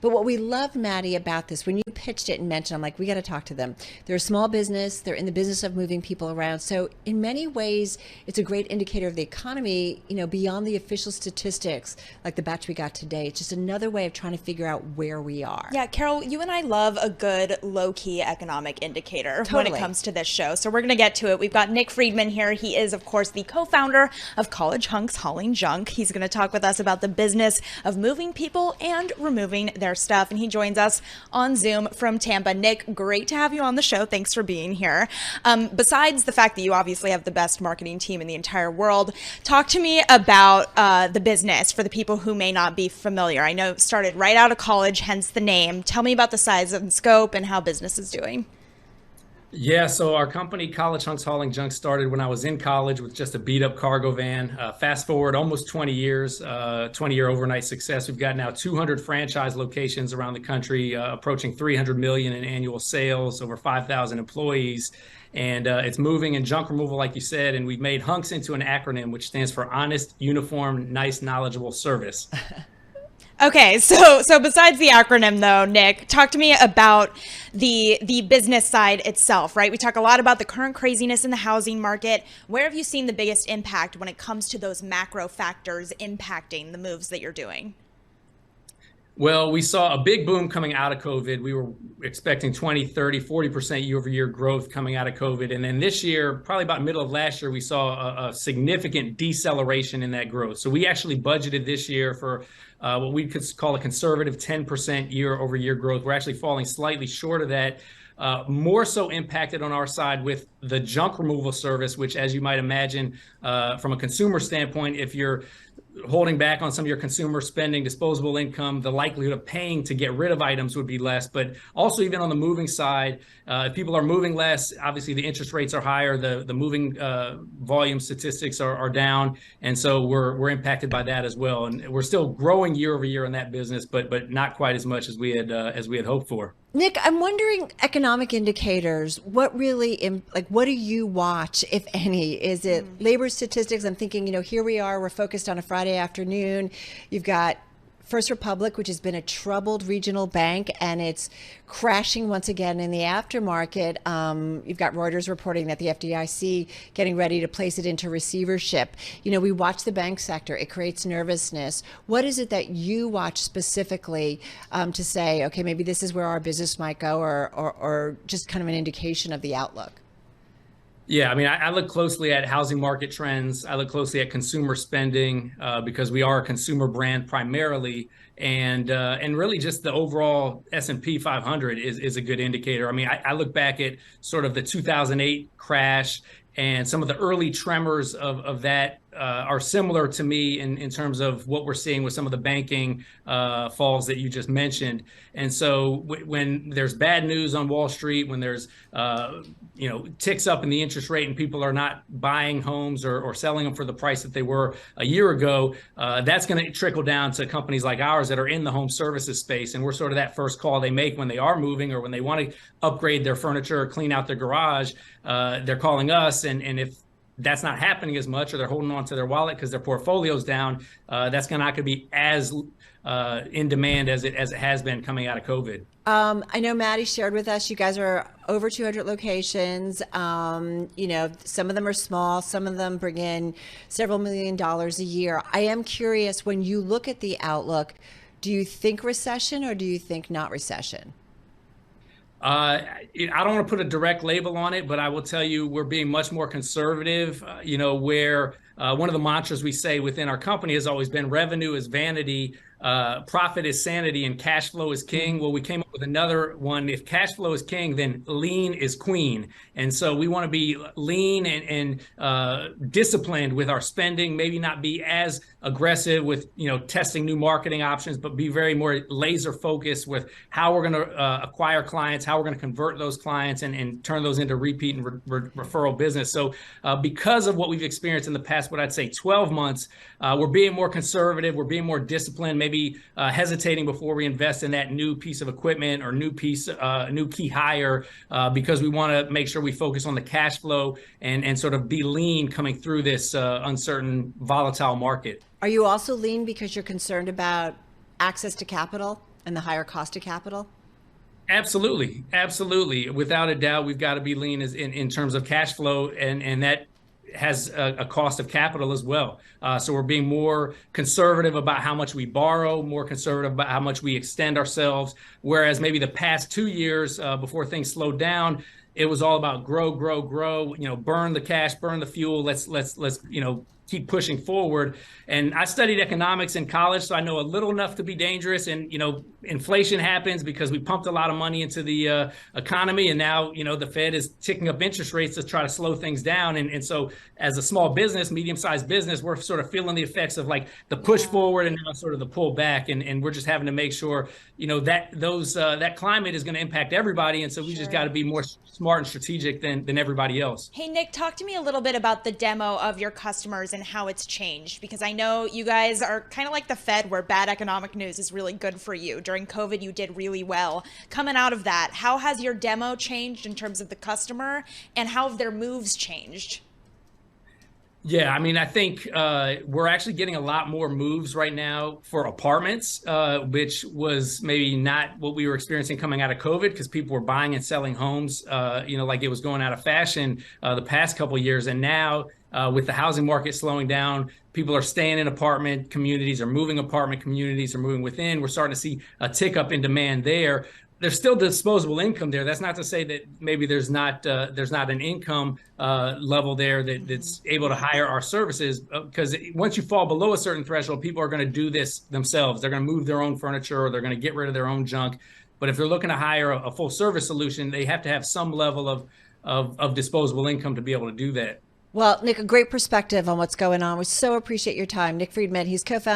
But what we love, Maddie, about this, when you pitched it and mentioned, I'm like, we got to talk to them. They're a small business. They're in the business of moving people around. So in many ways, it's a great indicator of the economy, beyond the official statistics, like the batch we got today. It's just another way of trying to figure out where we are. Yeah, Carol, you and I love a good low-key economic indicator when it comes to this show. So we're going to get to it. We've got Nick Friedman here. He is, of course, the co-founder of College HUNKS, hauling junk. He's going to talk with us about the business of moving people and removing their stuff. And he joins us on Zoom from Tampa. Nick, great to have you on the show. Thanks for being here. Besides the fact that you obviously have the best marketing team in the entire world, talk to me about the business for the people who may not be familiar. I know it started right out of college, hence the name. Tell me about the size and scope and how business is doing. Yeah, so our company, College HUNKS Hauling Junk, started when I was in college with just a beat-up cargo van. Fast forward almost 20 years, 20-year overnight success. We've got now 200 franchise locations around the country, approaching 300 million in annual sales, over 5,000 employees. And it's moving and junk removal, like you said, and we've made HUNKS into an acronym, which stands for Honest, Uniform, Nice, Knowledgeable Service. Okay, so besides the acronym though, Nick, talk to me about the business side itself, right? We talk a lot about the current craziness in the housing market. Where have you seen the biggest impact when it comes to those macro factors impacting the moves that you're doing? Well, we saw a big boom coming out of COVID. We were expecting 20, 30, 40% year over year growth coming out of COVID. And then this year, probably about middle of last year, we saw a significant deceleration in that growth. So we actually budgeted this year for what we could call a conservative 10% year over year growth. We're actually falling slightly short of that. More so impacted on our side with the junk removal service, which, as you might imagine, from a consumer standpoint, if you're holding back on some of your consumer spending, disposable income, the likelihood of paying to get rid of items would be less. But also even on the moving side, if people are moving less, obviously the interest rates are higher, the moving volume statistics are down. And so we're impacted by that as well. And we're still growing year over year in that business, but not quite as much as we had hoped for. Nick, I'm wondering, economic indicators, what really, what do you watch, if any? Is it labor statistics? I'm thinking, here we are, we're focused on a Friday afternoon. You've got First Republic, which has been a troubled regional bank, and it's crashing once again in the aftermarket. You've got Reuters reporting that the FDIC getting ready to place it into receivership. We watch the bank sector. It creates nervousness. What is it that you watch specifically to say, okay, maybe this is where our business might go, or just kind of an indication of the outlook? Yeah, I mean, I look closely at housing market trends. I look closely at consumer spending because we are a consumer brand primarily, and really just the overall S&P 500 is a good indicator. I mean, I look back at sort of the 2008 crash, and some of the early tremors of that are similar to me in terms of what we're seeing with some of the banking falls that you just mentioned. And so when there's bad news on Wall Street, when there's ticks up in the interest rate and people are not buying homes or selling them for the price that they were a year ago, that's going to trickle down to companies like ours that are in the home services space. And we're sort of that first call they make when they are moving or when they want to upgrade their furniture or clean out their garage. They're calling us, and if that's not happening as much, or they're holding on to their wallet because their portfolio's down, that's not going to be as in demand as it has been coming out of COVID. I know Maddie shared with us, you guys are over 200 locations. Some of them are small, some of them bring in several $1 million a year. I am curious, when you look at the outlook, do you think recession or do you think not recession? I don't want to put a direct label on it, but I will tell you we're being much more conservative, where one of the mantras we say within our company has always been revenue is vanity, profit is sanity, and cash flow is king. Well, we came up with another one. If cash flow is king, then lean is queen. And so we want to be lean and disciplined with our spending, maybe not be as aggressive with, testing new marketing options, but be very more laser focused with how we're going to acquire clients, how we're going to convert those clients and turn those into repeat and referral business. So because of what we've experienced in the past, what I'd say 12 months, we're being more conservative, we're being more disciplined, maybe hesitating before we invest in that new piece of equipment or new key hire, because we want to make sure we focus on the cash flow and sort of be lean coming through this uncertain, volatile market. Are you also lean because you're concerned about access to capital? And the higher cost of capital? Absolutely. Absolutely. Without a doubt, we've got to be lean in terms of cash flow, and that has a cost of capital as well. So we're being more conservative about how much we borrow, more conservative about how much we extend ourselves. Whereas maybe the past 2 years before things slowed down, it was all about grow, grow, grow. Burn the cash, burn the fuel. Let's keep pushing forward. And I studied economics in college, so I know a little enough to be dangerous. And, inflation happens because we pumped a lot of money into the economy. And now, the Fed is ticking up interest rates to try to slow things down. And so as a small business, medium-sized business, we're sort of feeling the effects of like the push forward and now sort of the pull back. And we're just having to make sure, that climate is going to impact everybody. And so we just got to be more smart and strategic than everybody else. Hey, Nick, talk to me a little bit about the demo of your customers and how it's changed, because I know you guys are kind of like the Fed, where bad economic news is really good for you. During COVID, you did really well. Coming out of that, how has your demo changed in terms of the customer, and how have their moves changed? Yeah, I mean, I think we're actually getting a lot more moves right now for apartments, which was maybe not what we were experiencing coming out of COVID, because people were buying and selling homes, like it was going out of fashion the past couple of years. And now with the housing market slowing down, people are staying in apartment communities, or moving apartment communities, or moving within. We're starting to see a tick up in demand there. There's still disposable income there. That's not to say that maybe there's not an income level there that's able to hire our services, because once you fall below a certain threshold, people are going to do this themselves. They're going to move their own furniture, or they're going to get rid of their own junk. But if they're looking to hire a full service solution, they have to have some level of disposable income to be able to do that. Well, Nick, a great perspective on what's going on. We so appreciate your time. Nick Friedman, he's co-founder